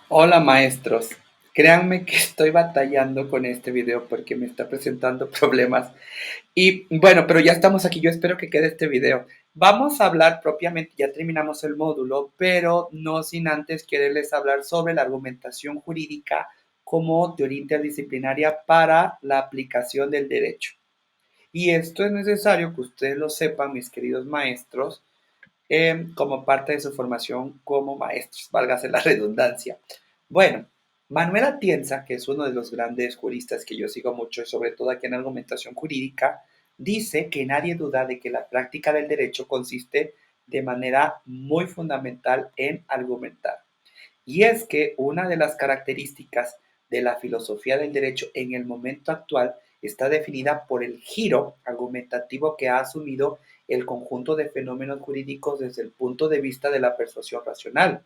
Hola maestros, créanme que estoy batallando con este video porque me está presentando problemas. Y bueno, pero ya estamos aquí, yo espero que quede este video. Vamos a hablar propiamente, ya terminamos el módulo, pero no sin antes quererles hablar sobre la argumentación jurídica como teoría interdisciplinaria para la aplicación del derecho. Y esto es necesario que ustedes lo sepan, mis queridos maestros, como parte de su formación como maestros, válgase la redundancia. Bueno, Manuel Atienza, que es uno de los grandes juristas que yo sigo mucho, sobre todo aquí en argumentación jurídica, dice que nadie duda de que la práctica del derecho consiste de manera muy fundamental en argumentar. Y es que una de las características de la filosofía del derecho en el momento actual está definida por el giro argumentativo que ha asumido el conjunto de fenómenos jurídicos desde el punto de vista de la persuasión racional,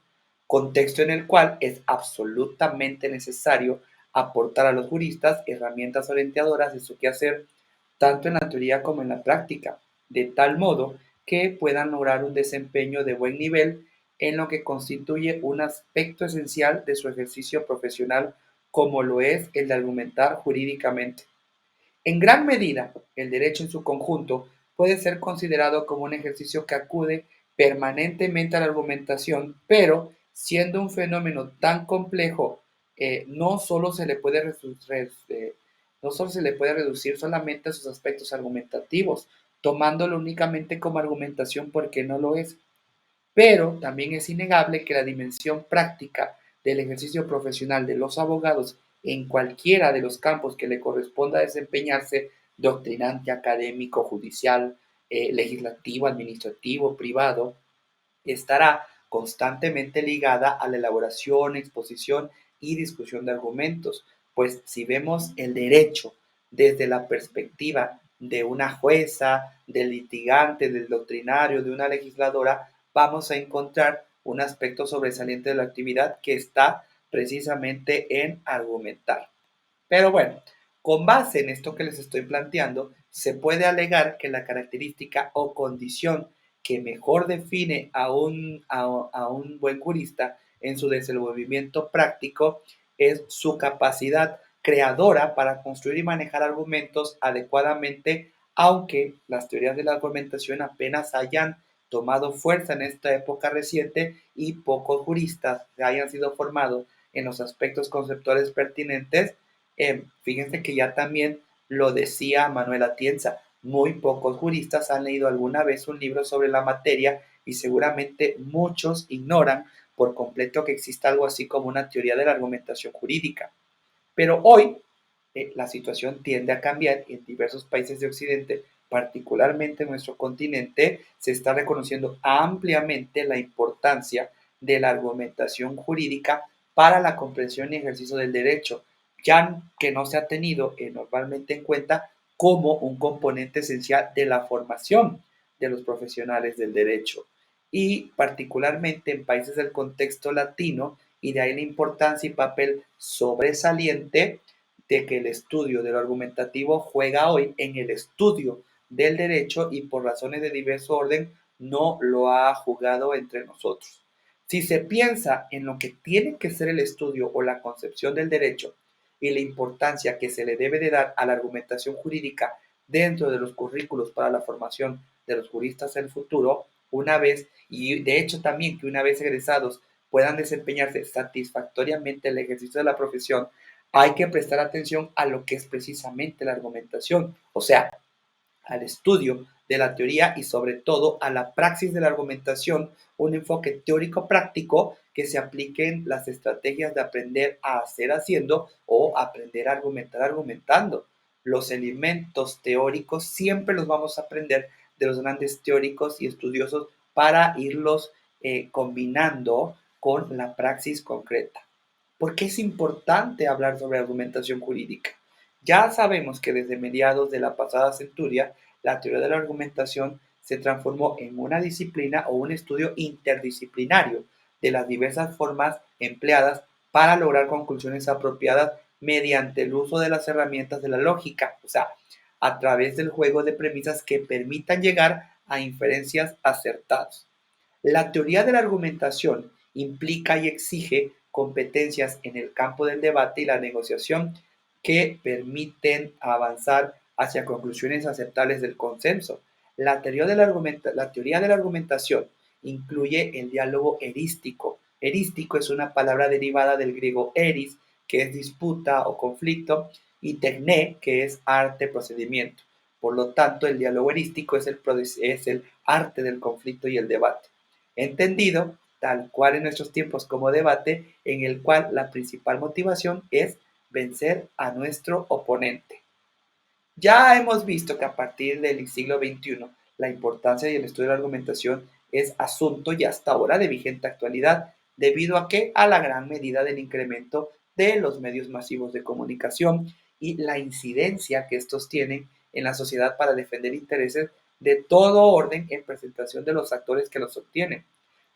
contexto en el cual es absolutamente necesario aportar a los juristas herramientas orientadoras de su quehacer, tanto en la teoría como en la práctica, de tal modo que puedan lograr un desempeño de buen nivel en lo que constituye un aspecto esencial de su ejercicio profesional como lo es el de argumentar jurídicamente. En gran medida, el derecho en su conjunto puede ser considerado como un ejercicio que acude permanentemente a la argumentación, pero siendo un fenómeno tan complejo, no solo se le puede no solo se le puede reducir solamente a sus aspectos argumentativos, tomándolo únicamente como argumentación porque no lo es. Pero también es innegable que la dimensión práctica del ejercicio profesional de los abogados en cualquiera de los campos que le corresponda desempeñarse, doctrinante, académico, judicial, legislativo, administrativo, privado, estará constantemente ligada a la elaboración, exposición y discusión de argumentos, pues si vemos el derecho desde la perspectiva de una jueza, del litigante, del doctrinario, de una legisladora, vamos a encontrar un aspecto sobresaliente de la actividad que está precisamente en argumentar. Pero bueno, con base en esto que les estoy planteando, se puede alegar que la característica o condición que mejor define a un buen jurista en su desenvolvimiento práctico es su capacidad creadora para construir y manejar argumentos adecuadamente, aunque las teorías de la argumentación apenas hayan tomado fuerza en esta época reciente y pocos juristas hayan sido formados en los aspectos conceptuales pertinentes. Fíjense que ya también lo decía Manuel Atienza, muy pocos juristas han leído alguna vez un libro sobre la materia y seguramente muchos ignoran por completo que exista algo así como una teoría de la argumentación jurídica. Pero hoy la situación tiende a cambiar y en diversos países de Occidente, particularmente en nuestro continente, se está reconociendo ampliamente la importancia de la argumentación jurídica para la comprensión y ejercicio del derecho, ya que no se ha tenido normalmente en cuenta como un componente esencial de la formación de los profesionales del derecho y particularmente en países del contexto latino, y de ahí la importancia y papel sobresaliente de que el estudio de lo argumentativo juega hoy en el estudio del derecho y por razones de diverso orden no lo ha jugado entre nosotros. Si se piensa en lo que tiene que ser el estudio o la concepción del derecho y la importancia que se le debe de dar a la argumentación jurídica dentro de los currículos para la formación de los juristas del futuro, una vez, y de hecho también que una vez egresados puedan desempeñarse satisfactoriamente el ejercicio de la profesión, hay que prestar atención a lo que es precisamente la argumentación, o sea, al estudio de la teoría y sobre todo a la praxis de la argumentación, un enfoque teórico práctico que se apliquen las estrategias de aprender a hacer haciendo o aprender a argumentar argumentando. Los elementos teóricos siempre los vamos a aprender de los grandes teóricos y estudiosos para irlos combinando con la praxis concreta. ¿Por qué es importante hablar sobre argumentación jurídica? Ya sabemos que desde mediados de la pasada centuria, la teoría de la argumentación se transformó en una disciplina o un estudio interdisciplinario de las diversas formas empleadas para lograr conclusiones apropiadas mediante el uso de las herramientas de la lógica, o sea, a través del juego de premisas que permitan llegar a inferencias acertadas. La teoría de la argumentación implica y exige competencias en el campo del debate y la negociación que permiten avanzar hacia conclusiones aceptables del consenso. La teoría de la argumentación incluye el diálogo erístico. Erístico es una palabra derivada del griego eris, que es disputa o conflicto, y tecné, que es arte, procedimiento. Por lo tanto, el diálogo erístico es el arte del conflicto y el debate. Entendido tal cual en nuestros tiempos como debate, en el cual la principal motivación es vencer a nuestro oponente. Ya hemos visto que a partir del siglo XXI la importancia y el estudio de la argumentación es asunto y hasta ahora de vigente actualidad, debido a que a la gran medida del incremento de los medios masivos de comunicación y la incidencia que estos tienen en la sociedad para defender intereses de todo orden en presentación de los actores que los obtienen.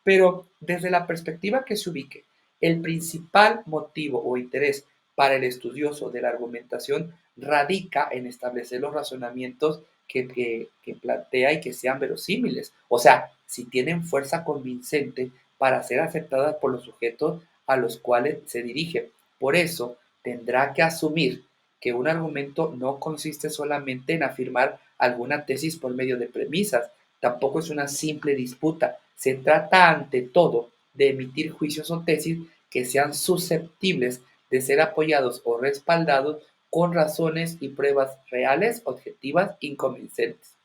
Pero desde la perspectiva que se ubique, el principal motivo o interés para el estudioso de la argumentación radica en establecer los razonamientos que plantea y que sean verosímiles. O sea, si tienen fuerza convincente para ser aceptadas por los sujetos a los cuales se dirige. Por eso, tendrá que asumir que un argumento no consiste solamente en afirmar alguna tesis por medio de premisas, tampoco es una simple disputa. Se trata ante todo de emitir juicios o tesis que sean susceptibles de ser apoyados o respaldados con razones y pruebas reales, objetivas, inconvincentes.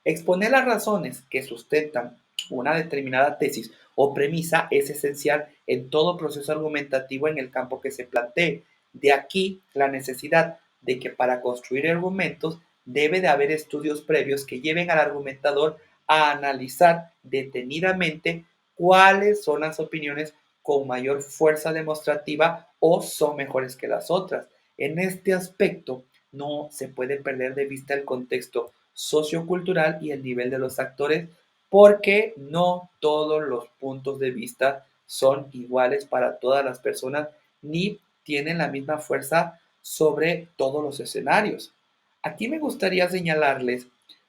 Exponer las razones que sustentan una determinada tesis o premisa es esencial en todo proceso argumentativo en el campo que se plantee. De aquí la necesidad de que para construir argumentos debe de haber estudios previos que lleven al argumentador a analizar detenidamente cuáles son las opiniones con mayor fuerza demostrativa o son mejores que las otras. En este aspecto no se puede perder de vista el contexto sociocultural y el nivel de los actores, porque no todos los puntos de vista son iguales para todas las personas ni tienen la misma fuerza sobre todos los escenarios. Aquí me gustaría señalarles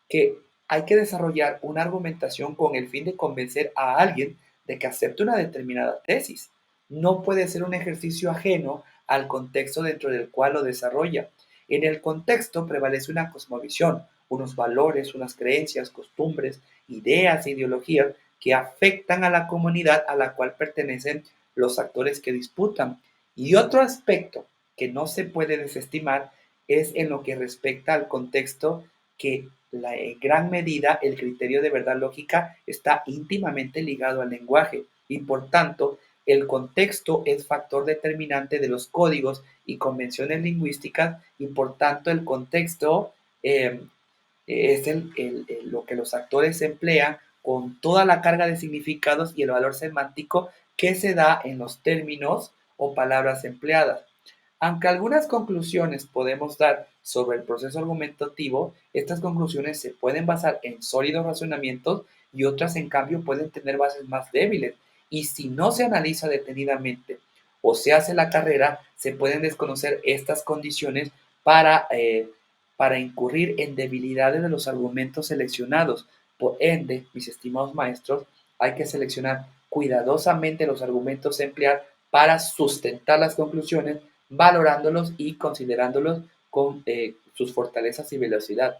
que hay que desarrollar una argumentación con el fin de convencer a alguien de que acepte una determinada tesis. No puede ser un ejercicio ajeno al contexto dentro del cual lo desarrolla. En el contexto prevalece una cosmovisión, unos valores, unas creencias, costumbres, ideas e ideologías que afectan a la comunidad a la cual pertenecen los actores que disputan. Y otro aspecto que no se puede desestimar es en lo que respecta al contexto que en gran medida el criterio de verdad lógica está íntimamente ligado al lenguaje y por tanto el contexto es factor determinante de los códigos y convenciones lingüísticas y por tanto el contexto eh, es lo que los actores emplean con toda la carga de significados y el valor semántico que se da en los términos o palabras empleadas. Aunque algunas conclusiones podemos dar sobre el proceso argumentativo, estas conclusiones se pueden basar en sólidos razonamientos y otras, en cambio, pueden tener bases más débiles. Y si no se analiza detenidamente o se hace la carrera, se pueden desconocer estas condiciones para incurrir en debilidades de los argumentos seleccionados. Por ende, mis estimados maestros, hay que seleccionar cuidadosamente los argumentos a emplear para sustentar las conclusiones, valorándolos y considerándolos con sus fortalezas y velocidad.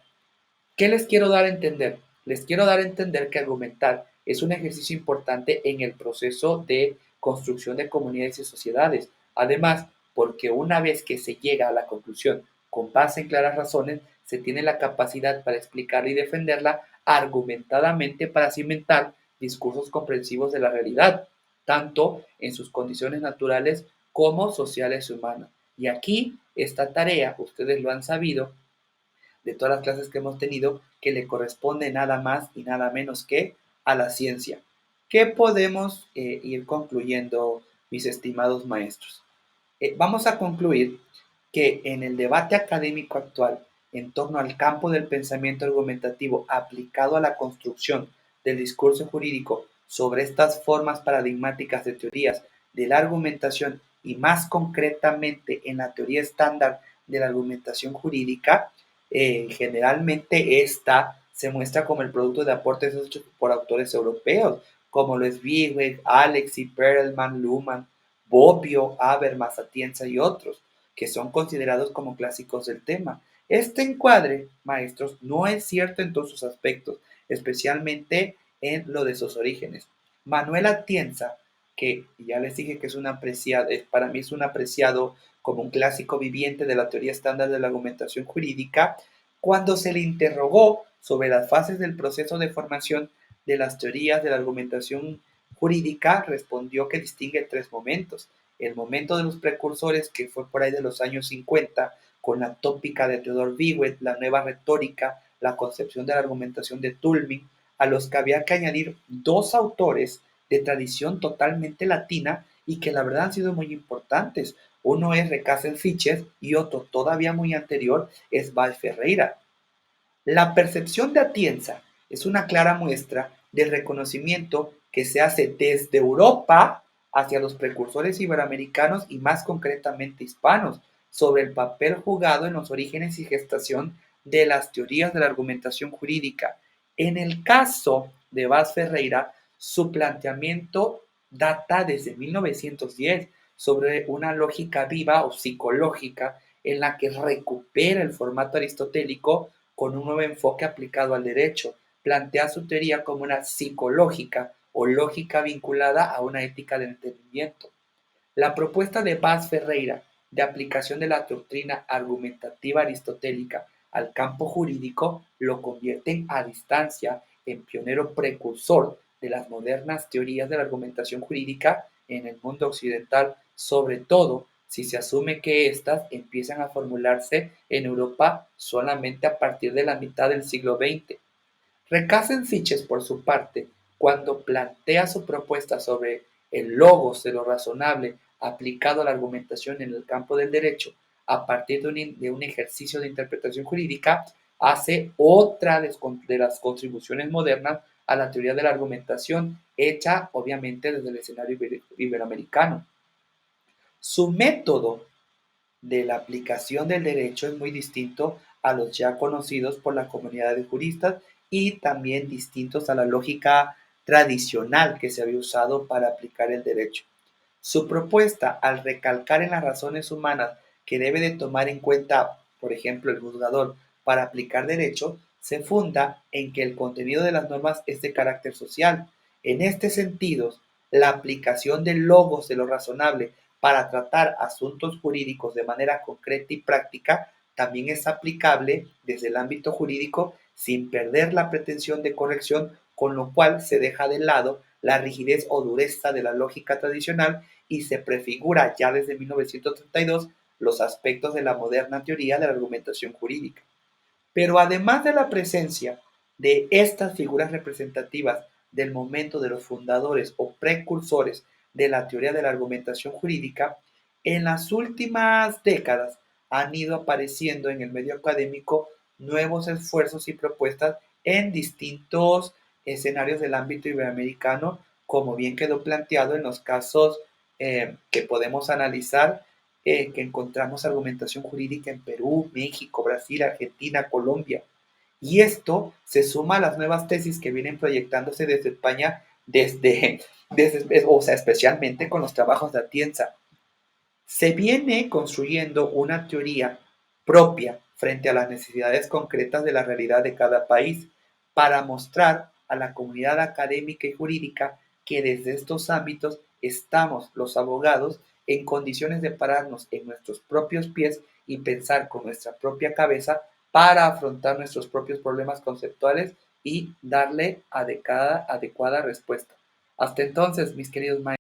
¿Qué les quiero dar a entender? Les quiero dar a entender que argumentar es un ejercicio importante en el proceso de construcción de comunidades y sociedades. Además, porque una vez que se llega a la conclusión con base en claras razones, se tiene la capacidad para explicarla y defenderla argumentadamente para cimentar discursos comprensivos de la realidad, tanto en sus condiciones naturales como sociales y humanas. Y aquí esta tarea, ustedes lo han sabido, de todas las clases que hemos tenido, que le corresponde nada más y nada menos que a la ciencia. ¿Qué podemos ir concluyendo, mis estimados maestros? Vamos a concluir que en el debate académico actual en torno al campo del pensamiento argumentativo aplicado a la construcción del discurso jurídico sobre estas formas paradigmáticas de teorías de la argumentación y más concretamente en la teoría estándar de la argumentación jurídica, generalmente esta se muestra como el producto de aportes hechos por autores europeos, como lo es Wigweg, Alexy, Perelman, Luhmann, Bobbio, Habermas, Atienza y otros, que son considerados como clásicos del tema. Este encuadre, maestros, no es cierto en todos sus aspectos, especialmente en lo de sus orígenes. Manuel Atienza, que ya les dije que es un apreciado, para mí es un apreciado como un clásico viviente de la teoría estándar de la argumentación jurídica, cuando se le interrogó sobre las fases del proceso de formación de las teorías de la argumentación jurídica, respondió que distingue tres momentos. El momento de los precursores, que fue por ahí de los años 50, con la tópica de Theodore Wiewet, la nueva retórica, la concepción de la argumentación de Tulming, a los que había que añadir dos autores de tradición totalmente latina y que la verdad han sido muy importantes. Uno es Recasens-Fiches y otro todavía muy anterior es Val Ferreira. La percepción de Atienza es una clara muestra del reconocimiento que se hace desde Europa hacia los precursores iberoamericanos y más concretamente hispanos sobre el papel jugado en los orígenes y gestación de las teorías de la argumentación jurídica. En el caso de Vaz Ferreira, su planteamiento data desde 1910 sobre una lógica viva o psicológica en la que recupera el formato aristotélico con un nuevo enfoque aplicado al derecho. Plantea su teoría como una psicológica o lógica vinculada a una ética del entendimiento. La propuesta de Vaz Ferreira de aplicación de la doctrina argumentativa aristotélica al campo jurídico lo convierte a distancia en pionero precursor de las modernas teorías de la argumentación jurídica en el mundo occidental, sobre todo si se asume que éstas empiezan a formularse en Europa solamente a partir de la mitad del siglo XX. Recasens-Fiches, por su parte, cuando plantea su propuesta sobre el logos de lo razonable aplicado a la argumentación en el campo del derecho a partir de un ejercicio de interpretación jurídica, hace otra de las contribuciones modernas a la teoría de la argumentación, hecha obviamente desde el escenario iberoamericano. Su método de la aplicación del derecho es muy distinto a los ya conocidos por la comunidad de juristas y también distintos a la lógica tradicional que se había usado para aplicar el derecho. Su propuesta, al recalcar en las razones humanas que debe de tomar en cuenta, por ejemplo, el juzgador para aplicar derecho, se funda en que el contenido de las normas es de carácter social. En este sentido, la aplicación del logos de lo razonable para tratar asuntos jurídicos de manera concreta y práctica también es aplicable desde el ámbito jurídico sin perder la pretensión de corrección, con lo cual se deja de lado la rigidez o dureza de la lógica tradicional y se prefigura ya desde 1932 los aspectos de la moderna teoría de la argumentación jurídica. Pero además de la presencia de estas figuras representativas del momento de los fundadores o precursores de la teoría de la argumentación jurídica, en las últimas décadas han ido apareciendo en el medio académico nuevos esfuerzos y propuestas en distintos escenarios del ámbito iberoamericano, como bien quedó planteado en los casos que podemos analizar, que encontramos argumentación jurídica en Perú, México, Brasil, Argentina, Colombia. Y esto se suma a las nuevas tesis que vienen proyectándose desde España, o sea, especialmente con los trabajos de Atienza. Se viene construyendo una teoría propia frente a las necesidades concretas de la realidad de cada país para mostrar a la comunidad académica y jurídica que desde estos ámbitos estamos los abogados en condiciones de pararnos en nuestros propios pies y pensar con nuestra propia cabeza para afrontar nuestros propios problemas conceptuales y darle adecuada respuesta. Hasta entonces, mis queridos maestros.